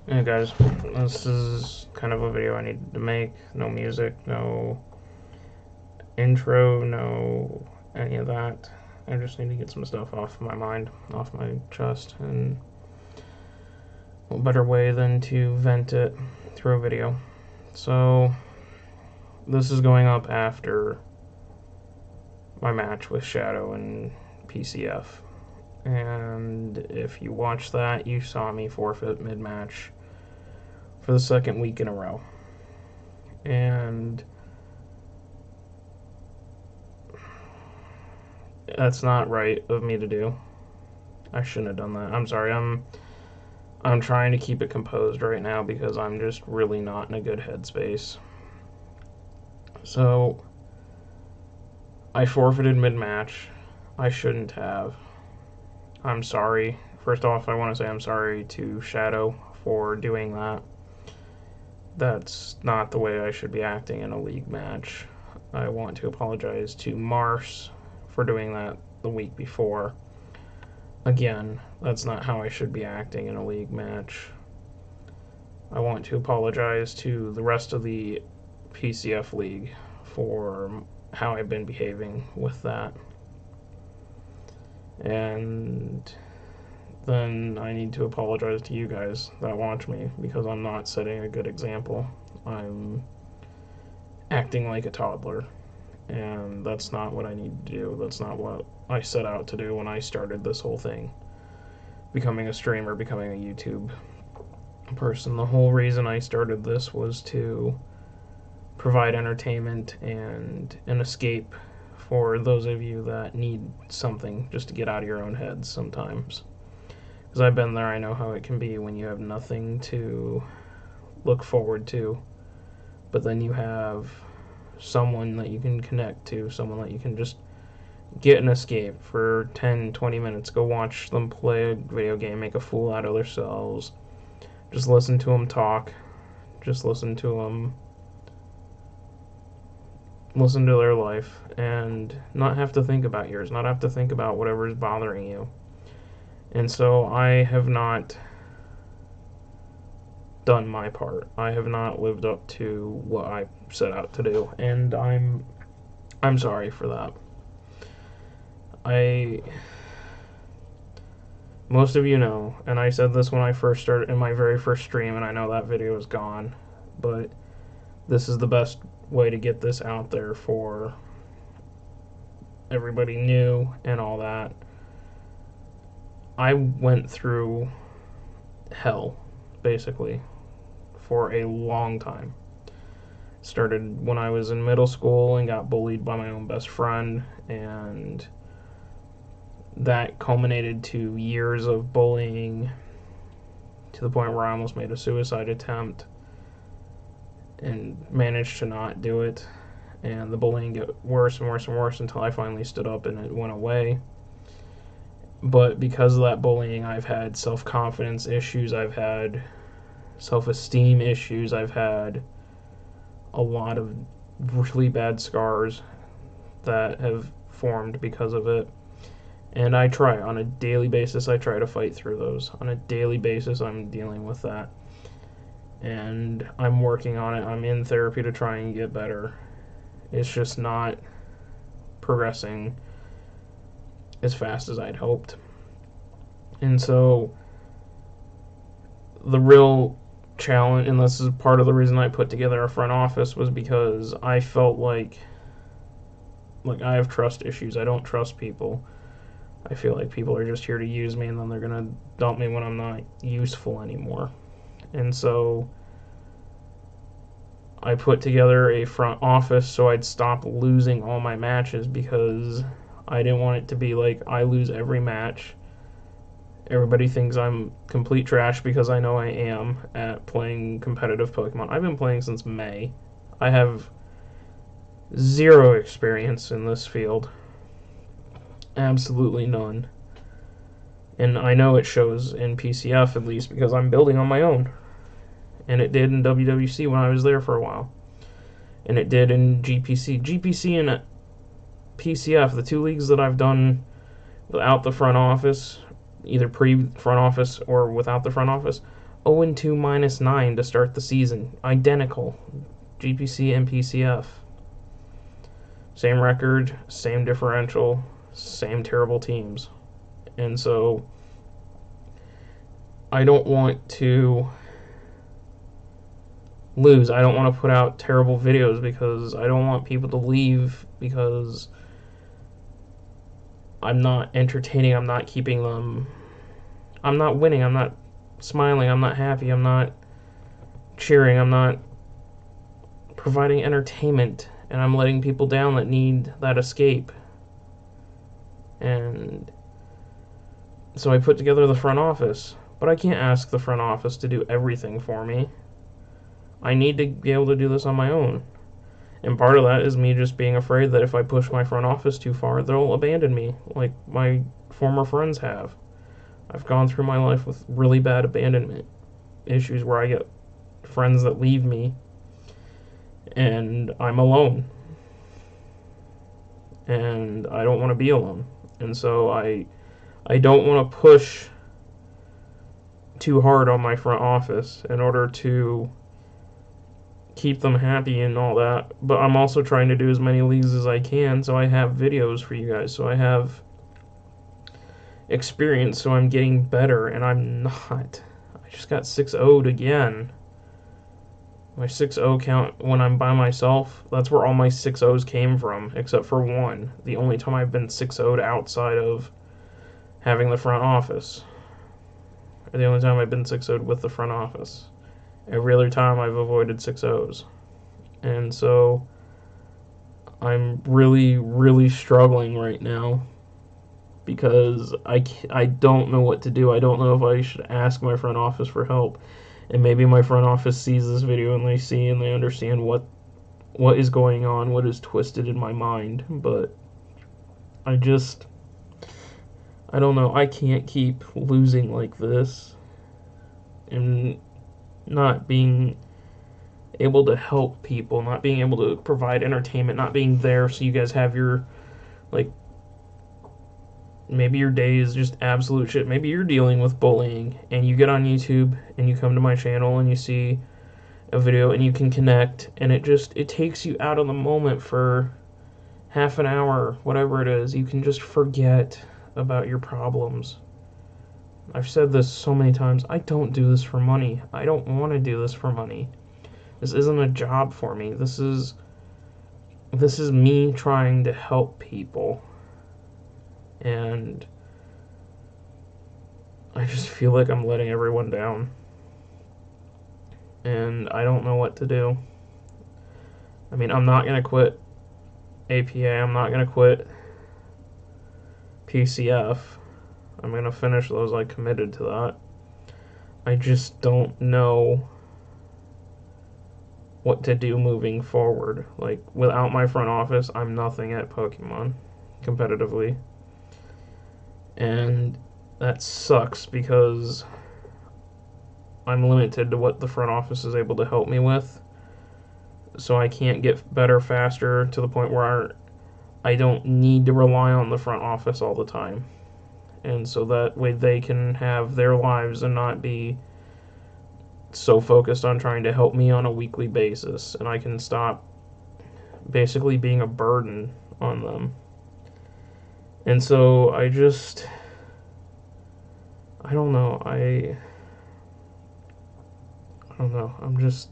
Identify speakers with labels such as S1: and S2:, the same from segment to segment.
S1: Hey guys, this is kind of a video I need to make. No music, no intro, no any of that. I just need to get some stuff off my mind, off my chest, and what better way than to vent it through a video. So, this is going up after my match with Shadow and PCF. And if you watched that, you saw me forfeit mid-match for the second week in a row. And that's not right of me to do. I shouldn't have done that. I'm sorry. I'm trying to keep it composed right now because I'm just really not in a good headspace. So I forfeited mid-match. I shouldn't have. I'm sorry. First off, I want to say I'm sorry to Shadow for doing that. That's not the way I should be acting in a league match. I want to apologize to Mars for doing that the week before. Again, that's not how I should be acting in a league match. I want to apologize to the rest of the PCF league for how I've been behaving with that. And then I need to apologize to you guys that watch me because I'm not setting a good example. I'm acting like a toddler, and that's not what I need to do. That's not what I set out to do when I started this whole thing. Becoming a streamer, becoming a YouTube person. The whole reason I started this was to provide entertainment and an escape for those of you that need something just to get out of your own heads sometimes. Because I've been there, I know how it can be when you have nothing to look forward to, but then you have someone that you can connect to, someone that you can just get an escape for 10-20 minutes, go watch them play a video game, make a fool out of themselves, just listen to them talk, just listen to their life, and not have to think about yours, not have to think about whatever is bothering you. And so I have not done my part. I have not lived up to what I set out to do, and I'm sorry for that. Most of you know, and I said this when I first started in my very first stream, and I know that video is gone, but this is the best way to get this out there for everybody new and all that. I went through hell, basically, for a long time. Started when I was in middle school and got bullied by my own best friend, and that culminated to years of bullying to the point where I almost made a suicide attempt and managed to not do it. And the bullying got worse and worse and worse until I finally stood up and it went away. But because of that bullying, I've had self-confidence issues, I've had self-esteem issues, I've had a lot of really bad scars that have formed because of it. And I try on a daily basis, I try to fight through those. On a daily basis, I'm dealing with that. And I'm working on it. I'm in therapy to try and get better. It's just not progressing as fast as I'd hoped. And so the real challenge, and this is part of the reason I put together a front office, was because I felt like I have trust issues. I don't trust people. I feel like people are just here to use me, and then they're going to dump me when I'm not useful anymore. And so I put together a front office so I'd stop losing all my matches, because I didn't want it to be like I lose every match. Everybody thinks I'm complete trash, because I know I am at playing competitive Pokemon. I've been playing since May. I have zero experience in this field. Absolutely none. And I know it shows in PCF, at least, because I'm building on my own. And it did in WWC when I was there for a while. And it did in GPC. GPC and PCF, the two leagues that I've done without the front office, either pre-front office or without the front office, 0-2 minus 9 to start the season. Identical. GPC and PCF. Same record, same differential, same terrible teams. And so I don't want to lose. I don't want to put out terrible videos because I don't want people to leave because I'm not entertaining, I'm not keeping them, I'm not winning, I'm not smiling, I'm not happy, I'm not cheering, I'm not providing entertainment, and I'm letting people down that need that escape. And so I put together the front office, but I can't ask the front office to do everything for me. I need to be able to do this on my own. And part of that is me just being afraid that if I push my front office too far, they'll abandon me, like my former friends have. I've gone through my life with really bad abandonment issues where I get friends that leave me and I'm alone. And I don't want to be alone. And so I don't want to push too hard on my front office in order to keep them happy and all that, but I'm also trying to do as many leagues as I can so I have videos for you guys, so I have experience, so I'm getting better, and I'm not. I just got 6-0'd again. My 6-0 count when I'm by myself, that's where all my 6-0s came from, except for one. The only time I've been 6-0'd outside of having the front office. Or the only time I've been 6-0'd with the front office. Every other time I've avoided 6-0s. And so I'm really, really struggling right now because I don't know what to do. I don't know if I should ask my front office for help. And maybe my front office sees this video and they see and they understand what is going on, what is twisted in my mind. But I don't know. I can't keep losing like this and not being able to help people, not being able to provide entertainment, not being there so you guys have your, like, maybe your day is just absolute shit. Maybe you're dealing with bullying and you get on YouTube and you come to my channel and you see a video and you can connect and it takes you out of the moment for half an hour, whatever it is. You can just forget about your problems. I've said this so many times. I don't do this for money. I don't want to do this for money. This isn't a job for me. This is me trying to help people. And I just feel like I'm letting everyone down. And I don't know what to do. I mean, I'm not going to quit APA. I'm not going to quit PCF. I'm going to finish those. I committed to that. I just don't know what to do moving forward. Like, without my front office, I'm nothing at Pokemon competitively. And that sucks because I'm limited to what the front office is able to help me with. So I can't get better faster to the point where I don't need to rely on the front office all the time. And so that way they can have their lives and not be so focused on trying to help me on a weekly basis. And I can stop basically being a burden on them. And so I don't know. I don't know. I'm just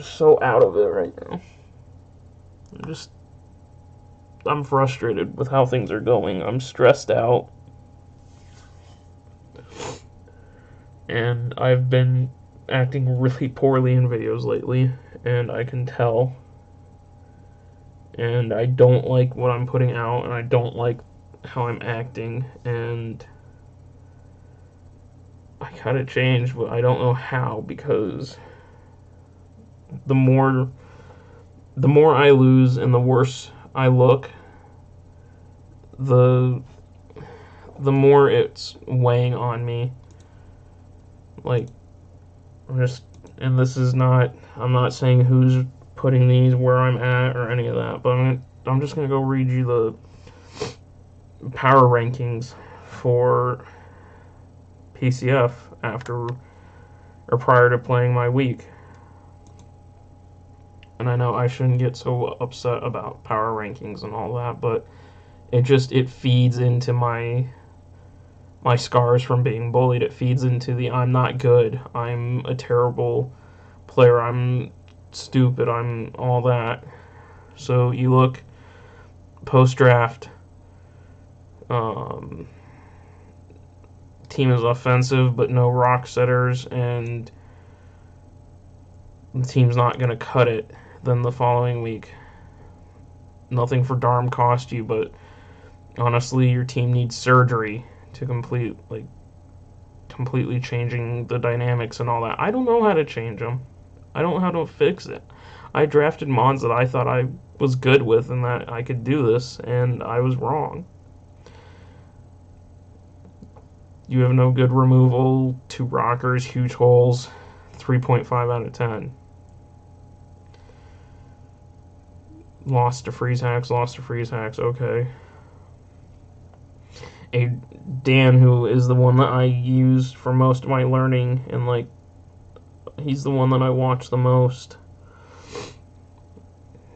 S1: so out of it right now. I'm frustrated with how things are going. I'm stressed out. And I've been acting really poorly in videos lately, and I can tell. And I don't like what I'm putting out, and I don't like how I'm acting, and I gotta change, but I don't know how, because the more I lose and the worse I look, the more it's weighing on me. Like, and this is not, I'm not saying who's putting these where I'm at or any of that, but I'm just gonna go read you the power rankings for PCF after or prior to playing my week. And I know I shouldn't get so upset about power rankings and all that, but it feeds into my scars from being bullied. It feeds into the I'm not good, I'm a terrible player, I'm stupid, I'm all that. So you look post draft, team is offensive but no rock setters, and the team's not going to cut it. Then the following week, nothing for Darm cost you, but honestly, your team needs surgery to completely changing the dynamics and all that. I don't know how to change them. I don't know how to fix it. I drafted mons that I thought I was good with and that I could do this, and I was wrong. You have no good removal, 2 rockers, huge holes, 3.5 out of 10. Lost to freeze hacks, okay. Dan, who is the one that I used for most of my learning, and he's the one that I watch the most.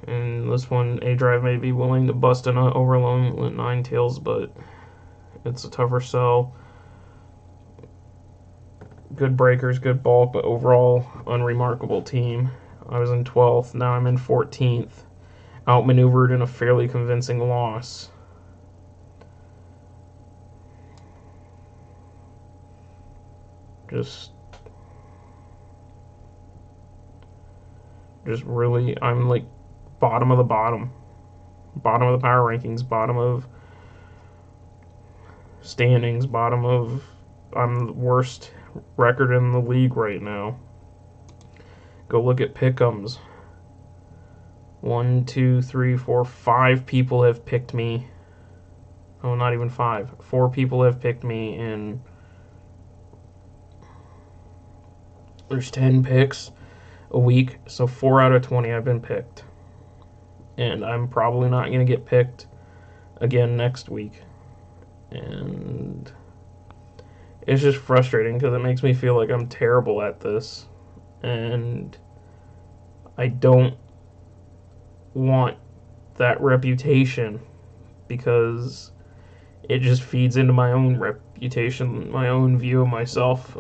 S1: And this one, A-Drive may be willing to bust an overload with Ninetales, but it's a tougher sell. Good breakers, good bulk, but overall, unremarkable team. I was in 12th, now I'm in 14th. Outmaneuvered in a fairly convincing loss. Just really, I'm bottom of the bottom. Bottom of the power rankings, bottom of standings, I'm the worst record in the league right now. Go look at pick'ems. 1, 2, 3, 4, 5 people have picked me. Oh, not even 5. 4 people have picked me, and there's 10 picks a week, so 4 out of 20 I've been picked. And I'm probably not going to get picked again next week. And it's just frustrating because it makes me feel like I'm terrible at this. And I don't want that reputation because it just feeds into my own reputation, my own view of myself,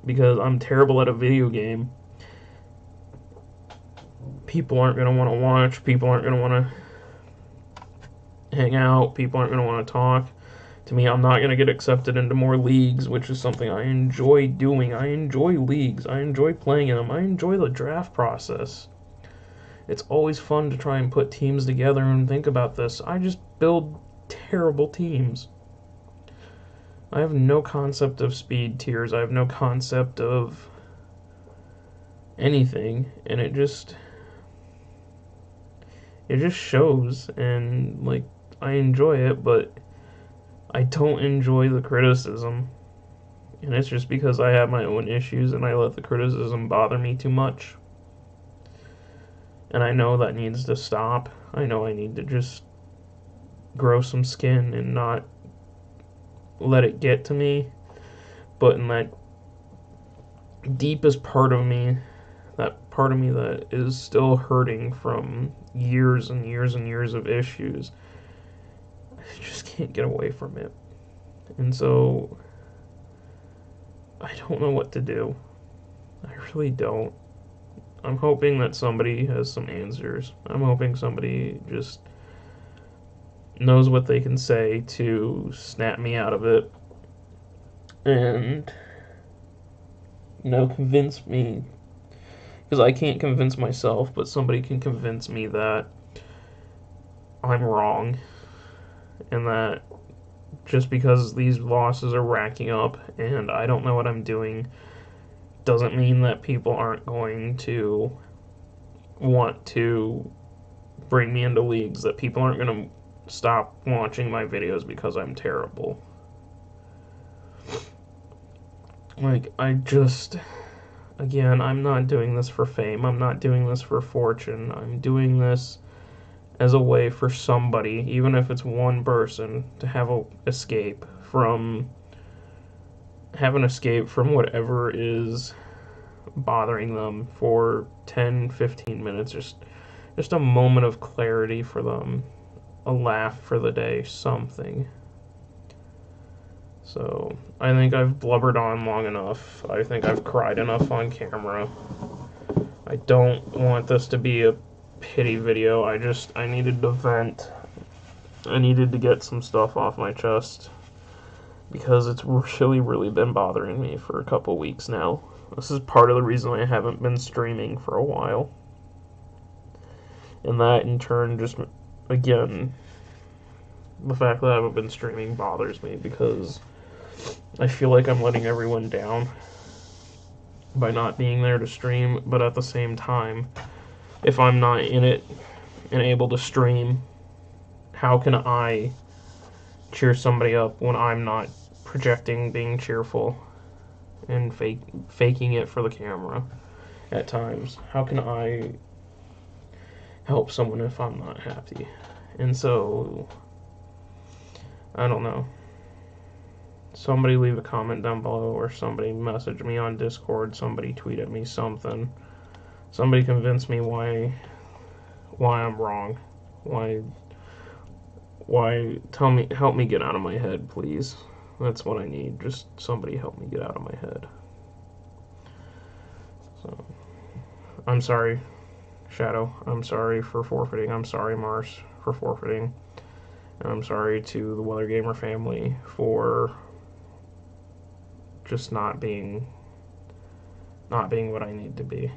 S1: because I'm terrible at a video game. People aren't going to want to watch, people aren't going to want to hang out, people aren't going to want to talk to me. I'm not going to get accepted into more leagues, which is something I enjoy doing. I enjoy leagues, I enjoy playing in them, I enjoy the draft process. It's always fun to try and put teams together and think about this. I just build terrible teams. I have no concept of speed tiers. I have no concept of anything. And it just shows. And, I enjoy it, but I don't enjoy the criticism. And it's just because I have my own issues and I let the criticism bother me too much. And I know that needs to stop. I know I need to just grow some skin and not let it get to me. But in that deepest part of me, that part of me that is still hurting from years and years and years of issues, I just can't get away from it. And so I don't know what to do. I really don't. I'm hoping that somebody has some answers. I'm hoping somebody just knows what they can say to snap me out of it and, convince me. Because I can't convince myself, but somebody can convince me that I'm wrong and that just because these losses are racking up and I don't know what I'm doing doesn't mean that people aren't going to want to bring me into leagues, that people aren't going to stop watching my videos because I'm terrible. Again, I'm not doing this for fame, I'm not doing this for fortune, I'm doing this as a way for somebody, even if it's one person, to have an escape from have an escape from whatever is bothering them for 10, 15 minutes. Just a moment of clarity for them, a laugh for the day, something. So I think I've blubbered on long enough. I think I've cried enough on camera. I don't want this to be a pity video. I needed to vent. I needed to get some stuff off my chest because it's really been bothering me for a couple weeks now. This is part of the reason I haven't been streaming for a while. And that in turn just, again, the fact that I haven't been streaming bothers me because I feel like I'm letting everyone down by not being there to stream, but at the same time, if I'm not in it and able to stream, how can I cheer somebody up when I'm not projecting being cheerful and faking it for the camera at times? How can I help someone if I'm not happy? And so, I don't know. Somebody leave a comment down below, or somebody message me on Discord, somebody tweet at me something. Somebody convince me why I'm wrong. Why help me get out of my head, please. That's what I need. Just somebody help me get out of my head. So, I'm sorry, Shadow. I'm sorry for forfeiting. I'm sorry, Mars, for forfeiting. And I'm sorry to the Weather Gamer family for just not being what I need to be.